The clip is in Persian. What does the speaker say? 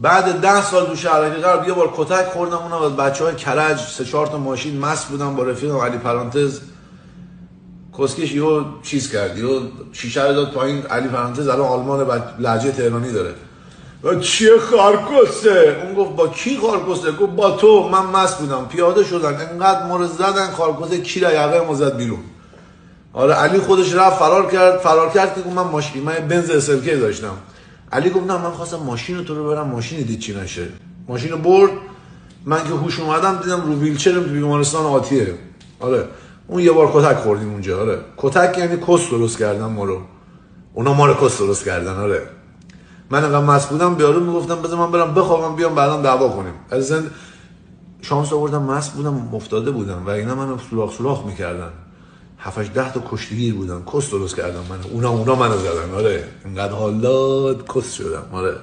بعد 10 سال تو شهرک غرب یه بار کتک خوردم، اونم از بچهای کرج، 3-4 تا ماشین مست بودم با رفیقم علی پرانتز. کسکش یهو چیز کرد، یهو شیشه رو داد پایین. علی پرانتز الان آلمان لهجه تهرانی داره. چیه خارکسته؟ اون گفت با کی خارکسته؟ گفت با تو. من مست بودم، پیاده شدن انقدر ما رو زدن خارکسته کی را یقه ما زد بیرون. آره علی خودش رفت فرار کرد که من بنز اسلکی داشتم. علی گفت نه من خواستم ماشین تو رو برم، ماشین دید چی نشه. ماشین رو برد، من که هوش اومدم دیدم رو ویلچرم تو بیمارستان آتیه. آره اون یه بار کتک خوردیم اونجا. آره کتک یعنی کس درست کردن ما رو، اونا ما رو کس درست کردن. آره من انقدر مست بودم بیارو میگفتم بذار من برم بخوابم بیام بعدم دعوا کنیم. از شانس آوردم مست بودم مفتاده بودم و اینا منو سوراخ میکردن. 7-10 تا کشتگیر بودن، کس درست کردم من. اونا منو زدن. آره اینقدر حالات کس شدم. آره